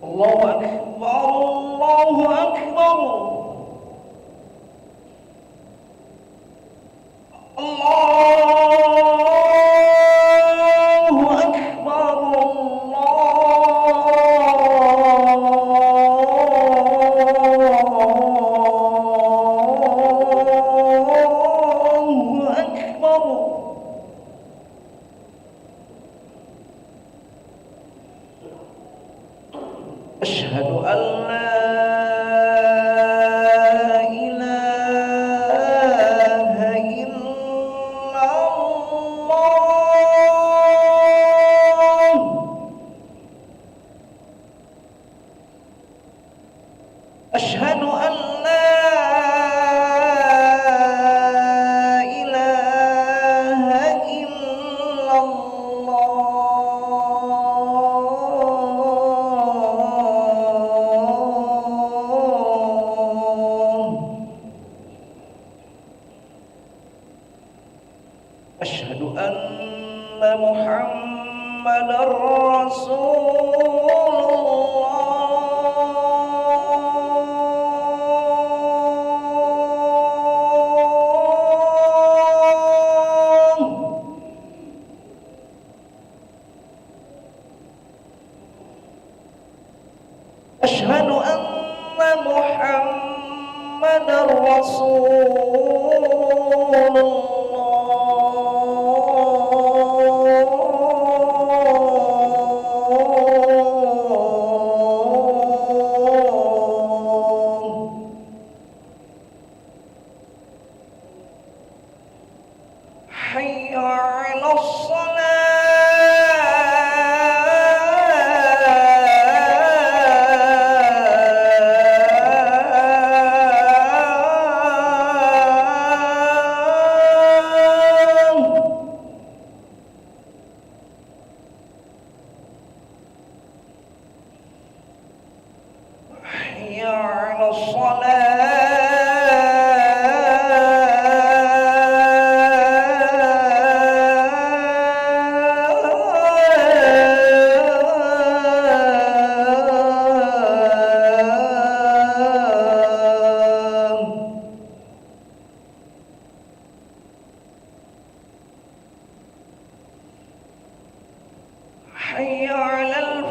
Allahu Akbar, Allahu Akbar. Allahu Akbar, Allahu Akbar. Asyhadu an la أشهد أن لا إله إلا الله أشهد أن محمدا رسول أشهد أن محمدا رسول الله حي على حي على حي على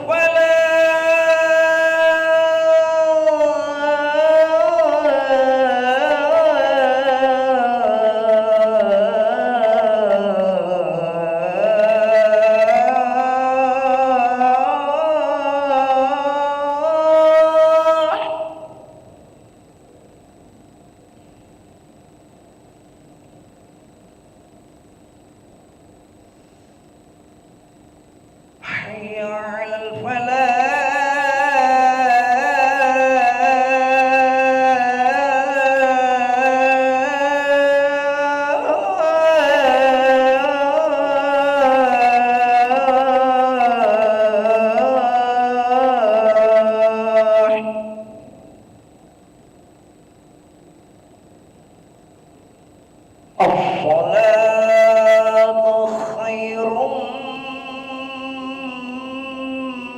حي على الصلاة خير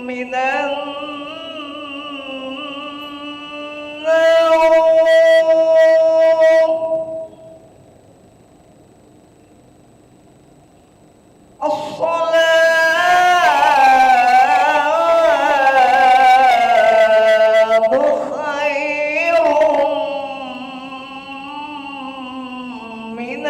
من النوم الصلاة خير من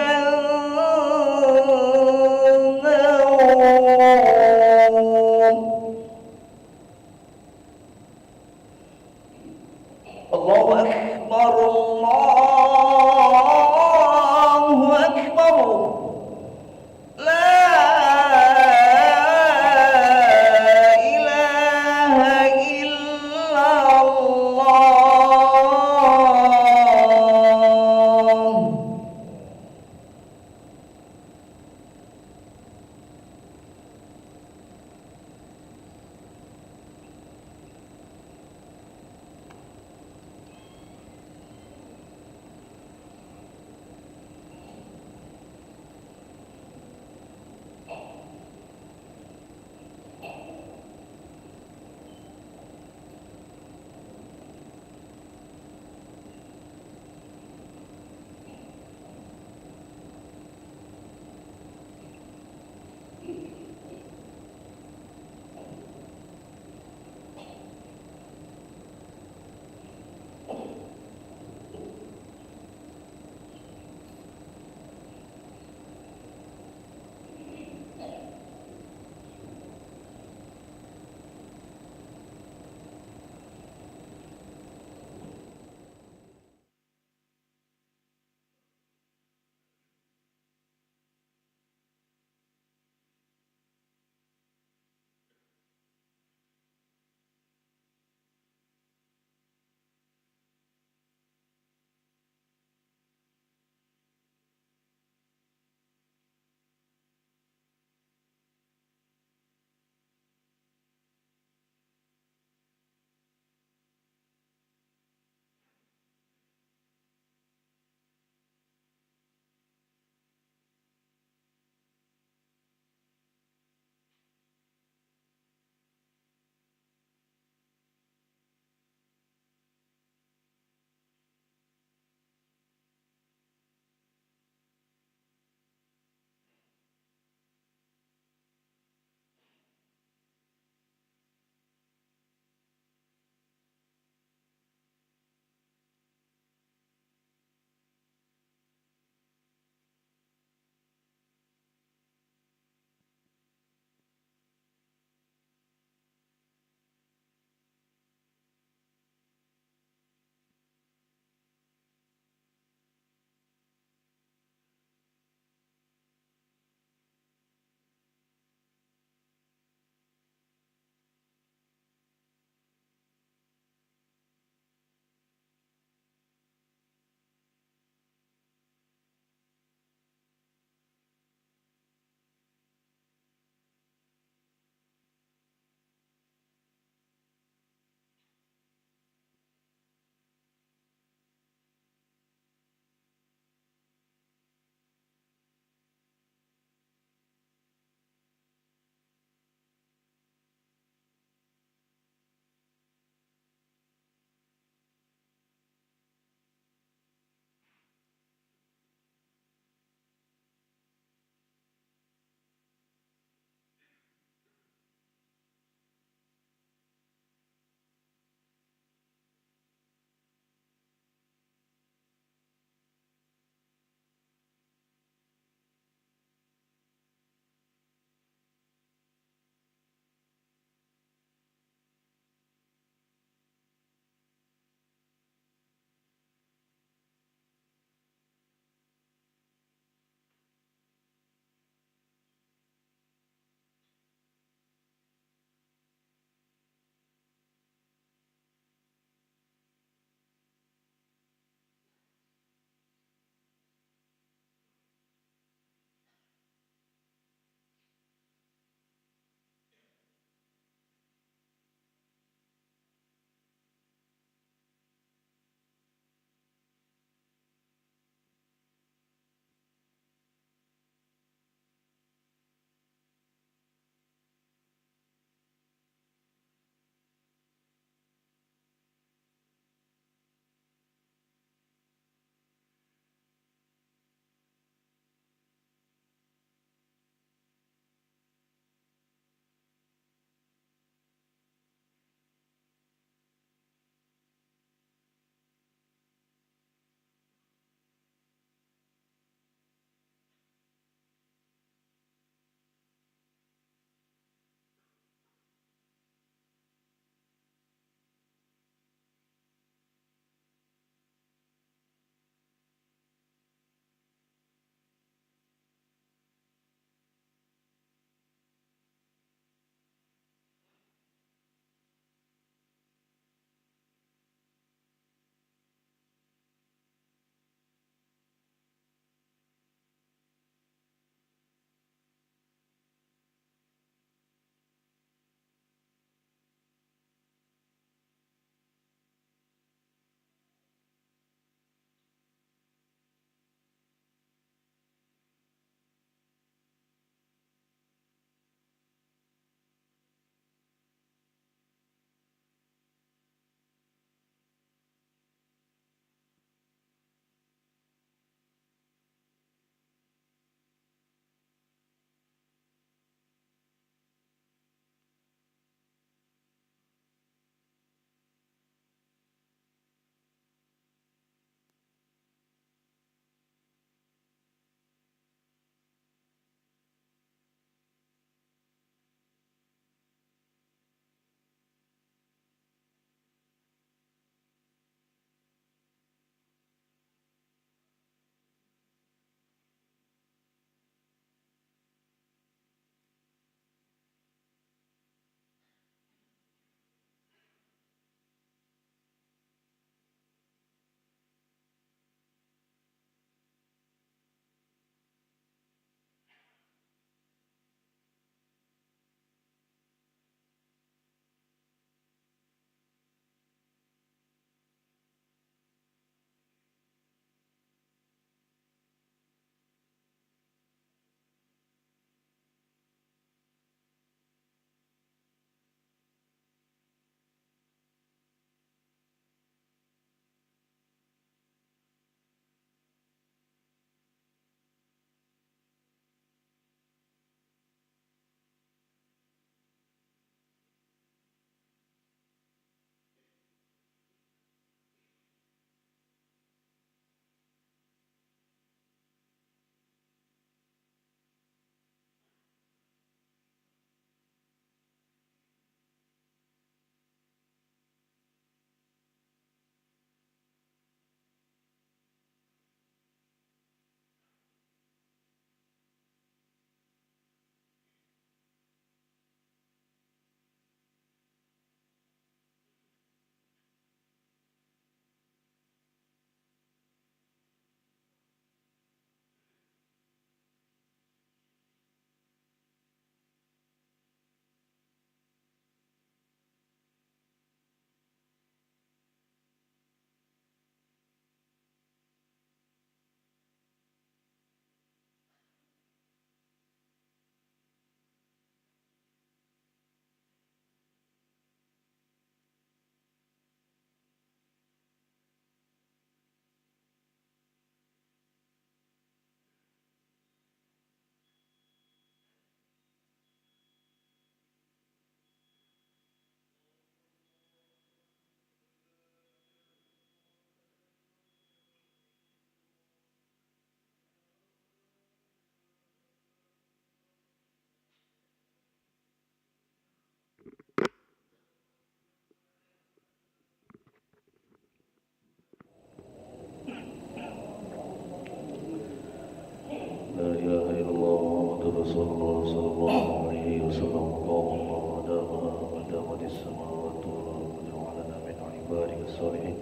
لا إله إلا الله محمد رسول الله صلى الله عليه وسلم قام الله ودامت السماوات والأرض وجعلنا من عبادك الصالحين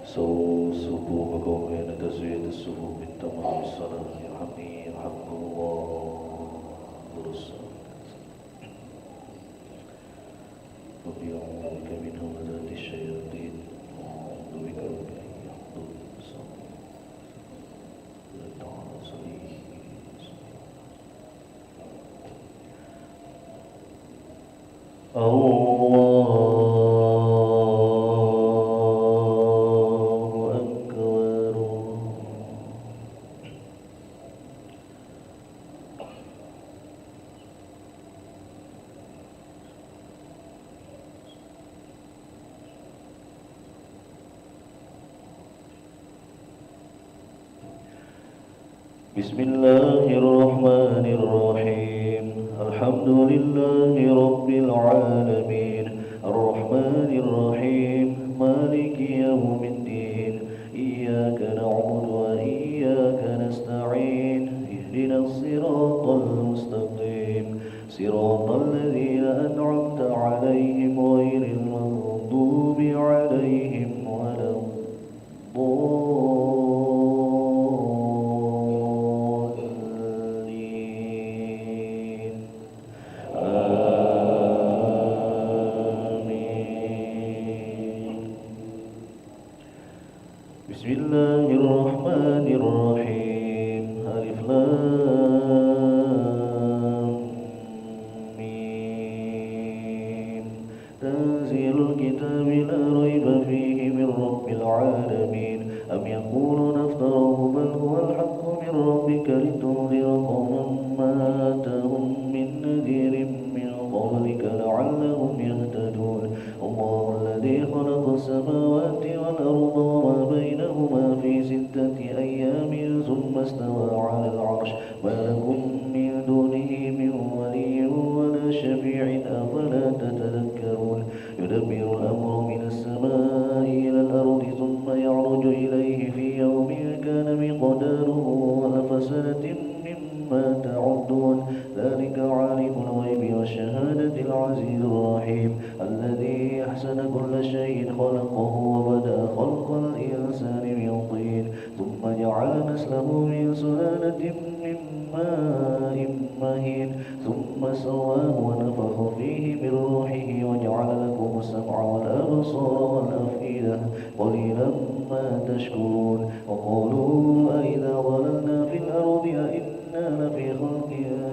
سووا صفوفكم بين تسوية الصفوف من تمام الصلاة يرحمني يرحمكم الله درس ربي أعوذ بك من همزات الشياطين وأعوذ بك رب أن يحضرون الله أكبر بسم الله الرحمن الرحيم الحمد لله رب العالمين الرحمن الرحيم مالك يوم الدين إياك نعبد وإياك نستعين اهدنا الصراط المستقيم صراط الذين أنعمت عليهم غير المغضوب عليهم ولا الضالين آمين. بسم الله الرحمن الرحيم ألف لام ميم تنزيل الكتاب لا ريب فيه من رب العالمين أم يقولون افتراه بل هو الحق من ربك لتنذر قوما ما آتاهم من نذير من قبلك لعلهم يهتدون الله الذي خلق السماوات والأرض وما بينهما في 6 أيام ثم استوى على العرش ما لكم من دونه من ولي ولا شفيع أفلا تتذكرون يدبر الأمر من السماء إلى الأرض ثم يعرج إليه في يوم كان مقداره ألف سنة مما تعدون ذلك عالم الغيب والشهادة العزيز الرحيم الذي أحسن كل شيء خلقه وبدأ خلق الإنسان من طين ثم جعل نسله من سلالة من ماء مهين ثم سواه ونفخ فيه من روحه وجعل لكم السمع والأبصار والأفئدة قليلا ما تشكرون وقالوا أئذا ضللنا في الأرض أئنا لفي خلق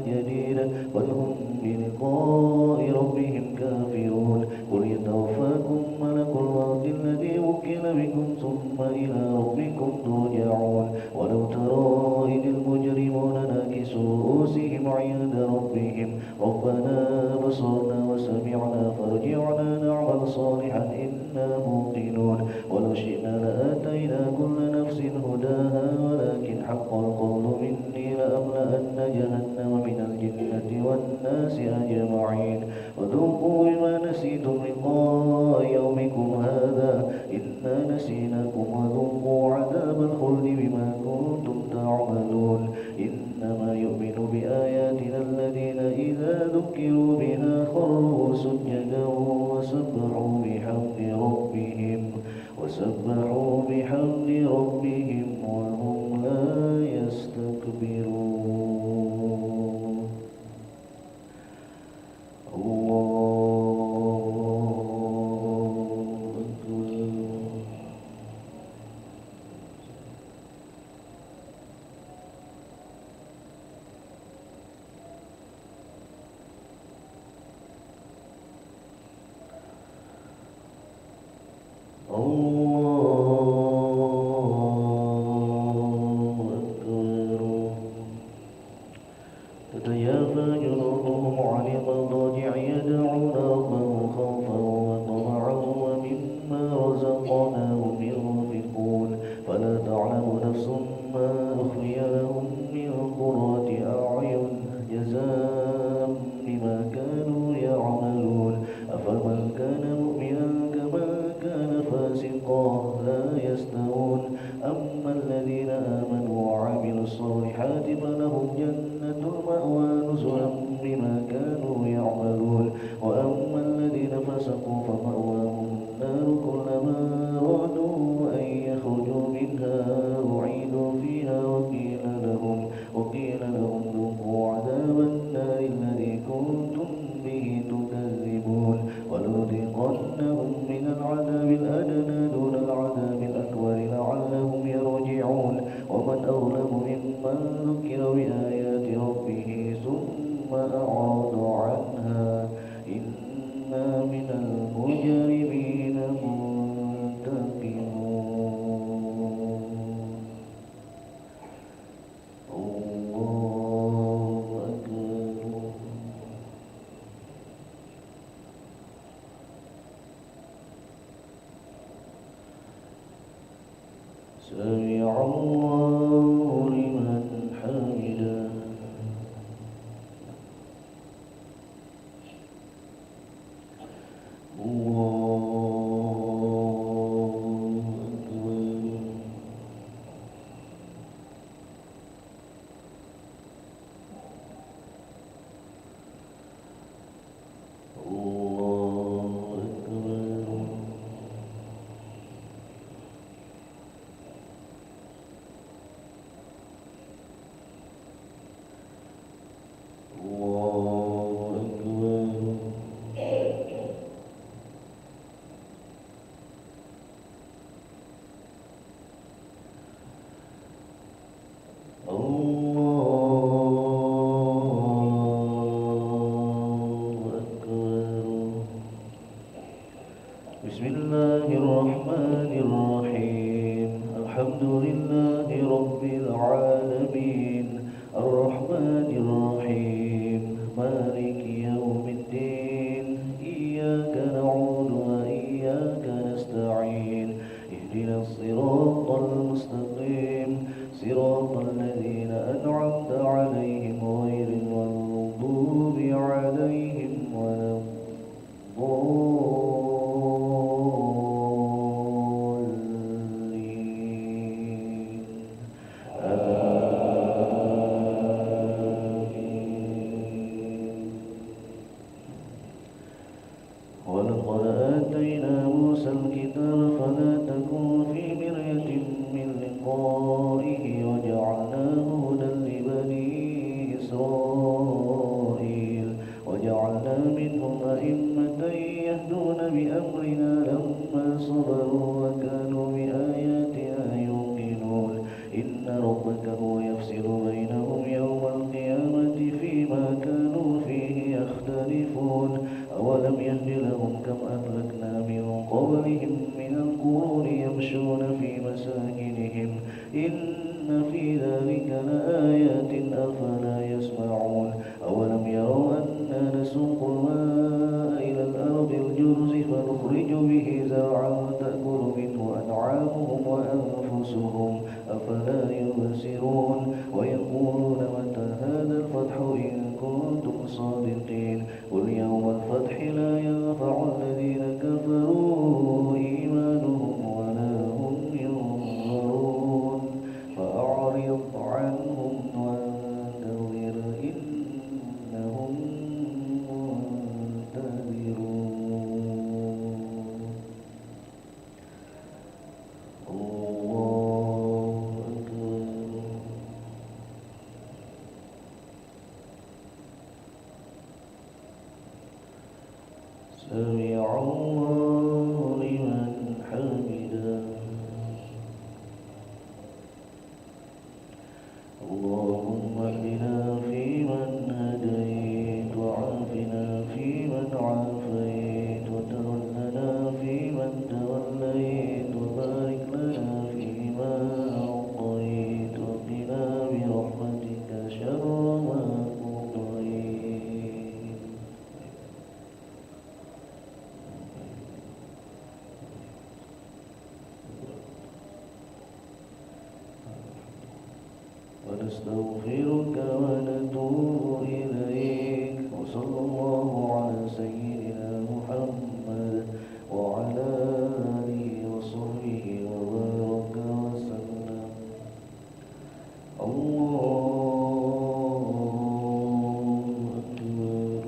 جديد بل هم بلقاء ربهم كافرون قل يتوفاكم ملك الموت الذي وكل بكم ثم إلى ربكم ترجعون ولو ترى إذ المجرمون ناكسوا رؤوسهم عند ربهم ربنا بصرنا وسمعنا فارجعنا نعمل صالحا إنا موقنون ولو شئنا لآتينا كل نفس هداها ولكن حق القول مني لأملأن جهنم من الجنة والناس أجمعين وذوقوا بما نسيتم لقاء يومكم هذا إنا نسيناكم وذوقوا عذاب الخلد بما كنتم تعملون إنما يؤمن بآياتنا الذين إذا ذكروا بها خروا سجدا وسبحوا بحمد ربهم وهم لا يستكبرون الله أكبر تتجافى جنوبهم عن المضاجع يدعون ربهم خوفا وطمعا ومما رزقناهم ينفقون فلا تعلم نفس ما أخفي لهم من قرة أعين جزاء بما كانوا يعملون أفمن كان مؤمنا كمن كان فاسقا لا يستوون أما الذين آمنوا وعملوا الصالحات فلهم سمع الله لمن حمده بسم الله الرحمن الرحيم الحمد لله رب العالمين الرحمن الرحيم مالك يوم الدين إياك نعبد وإياك نستعين اهدنا الصراط المستقيم صراط الذين أنعمت عليهم غير المغضوب عليهم ولا الضالين آمين. ولقد آتينا موسى الكتاب فلا تكن في مرية من لقائه وجعلناه هدى لبني إسرائيل وجعلنا منهم أئمة يهدون بأمرنا لما صبروا وكانوا بآياتنا يوقنون إن ربك هو يفصل بينهم يوم القيامة فيما كانوا فيه يختلفون أولم يهد لهم كم أهلكنا من قبلهم من القرون يمشون في مساكنهم إن في ذلك لآيات أفلا يسمعون أولم يروا أنا نسوق الماء إلى الأرض الجرز فنخرج به زرعا تأكل منه أنعامهم وأنفسهم أفلا يبصرون ويقولون متى هذا الفتح إن كنتم صادقين قل يوم الفتح لا ينفع الذين كفروا إيمانهم ولا هم ينظرون فأعرض عنهم وانتظر إنهم منتظرون الله أكبر سمع الله لمن حمده اللهم اهدنا فيمن هديت وعافنا فيمن عافيت وتولنا فيمن توليت وبارك لنا فيما أعطيت وقنا برحمتك شر ما قضيت ونستغفرك ونتوب إليك وصلى الله على سيدنا محمد وعلى آله وصحبه وبارك وسلم الله أكبر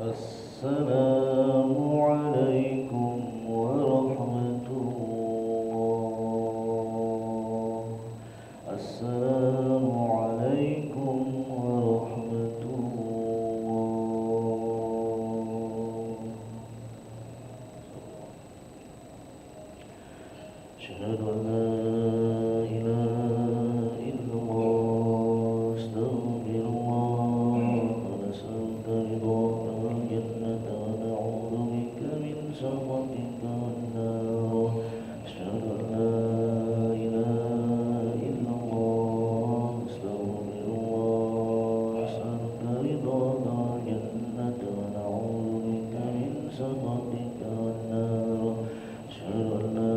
السلام عليكم ورحمة الله. السلام عليكم ورحمة الله. أشهد أن لا إله إلا الله. أستغفر الله ونسألك رضاك والجنة ونعوذ بك من سخطك والنار. أشهد أن لا إله إلا الله. أستغفر الله ونسألك رضاك والجنة ونعوذ بك من سخطك والنار. أشهد أن لا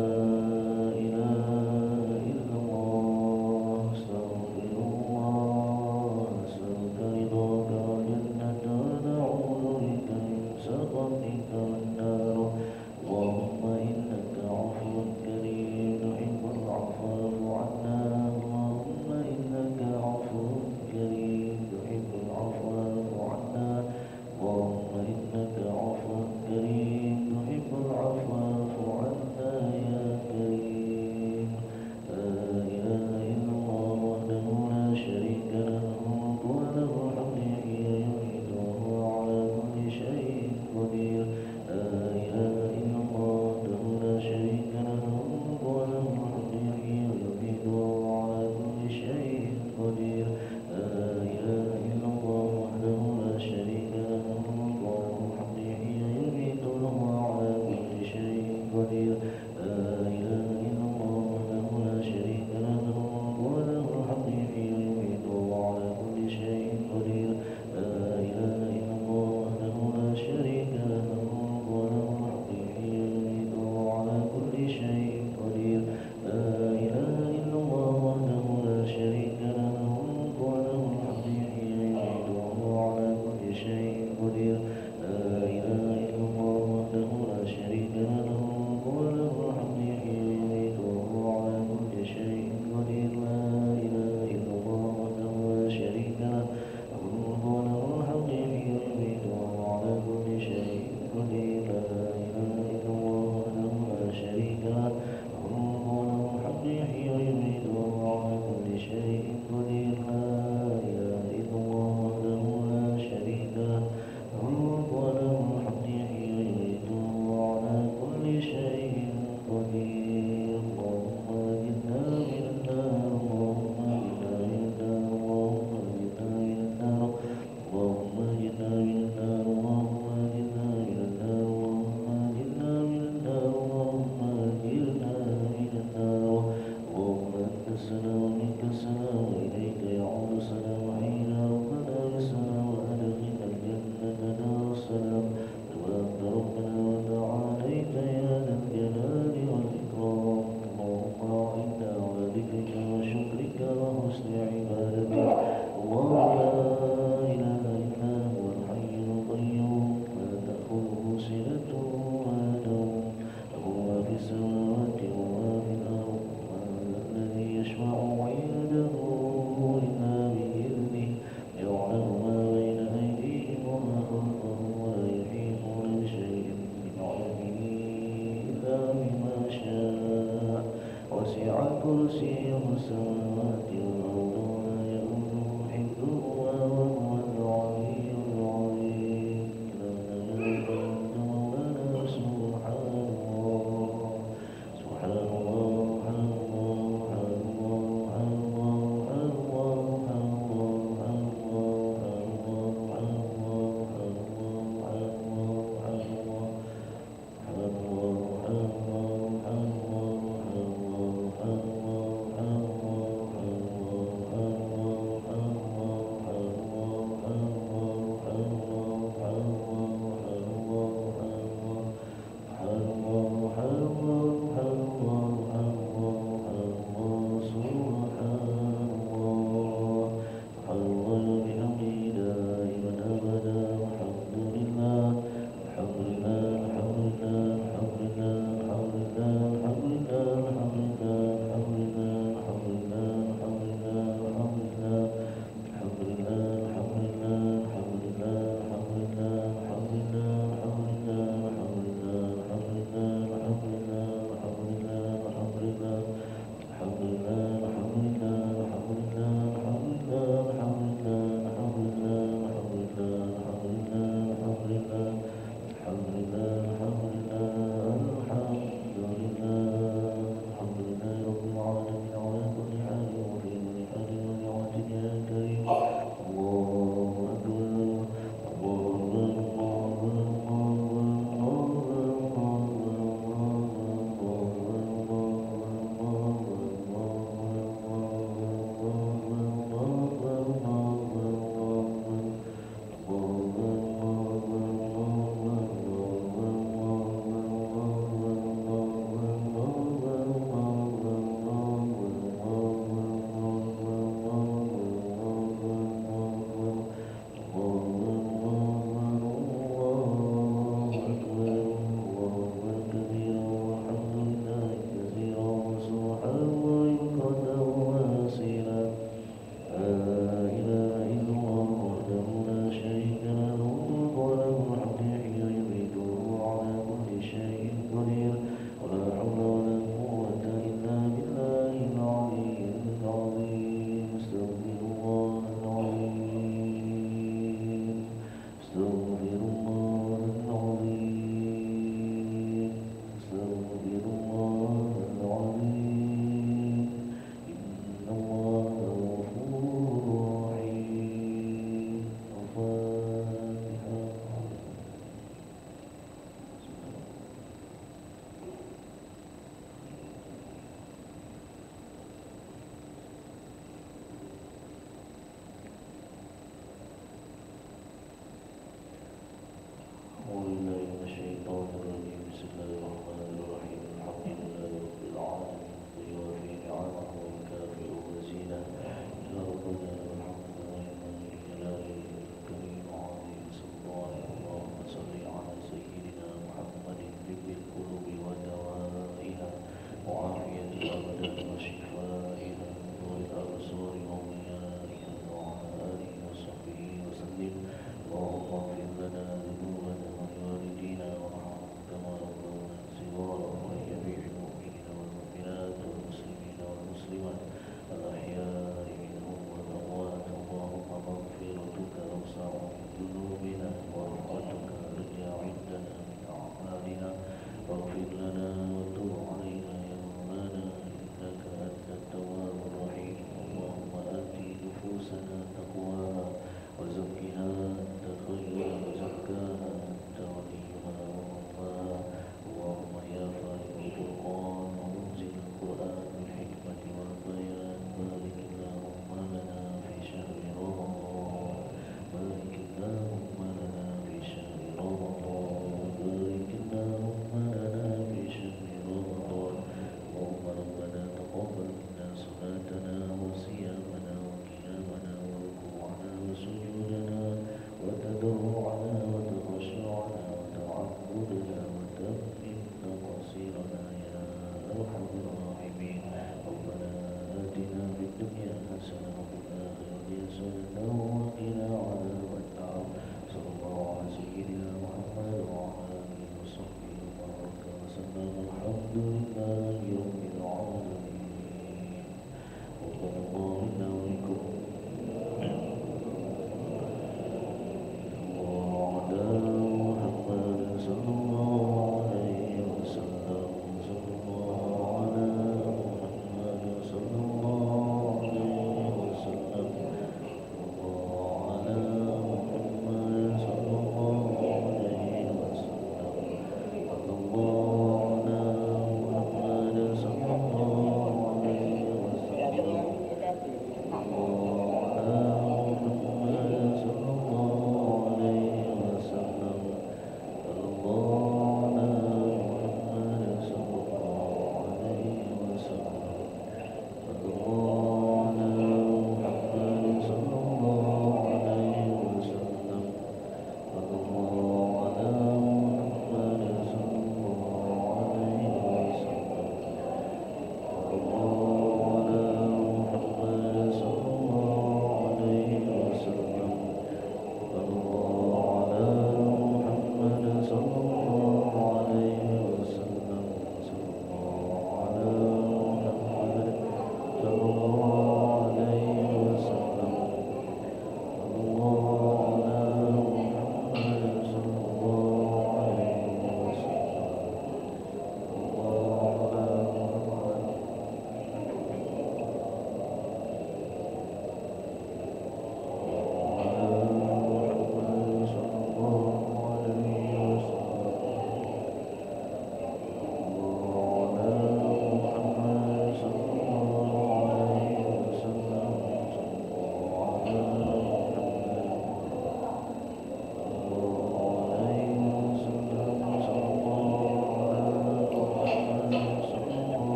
كرسيه السماوات والأرض ولا يؤوده حفظهما وهو العلي العظيم. لا إله إلا مولانا سبحان الله سبحان الله سبحان الله سبحان الله سبحان الله حسنة وفي الآخرة حسنة وقنا عذاب النار صلى الله على سيدنا محمد وعلى آله وصحبه وبارك وسلم الحمد لله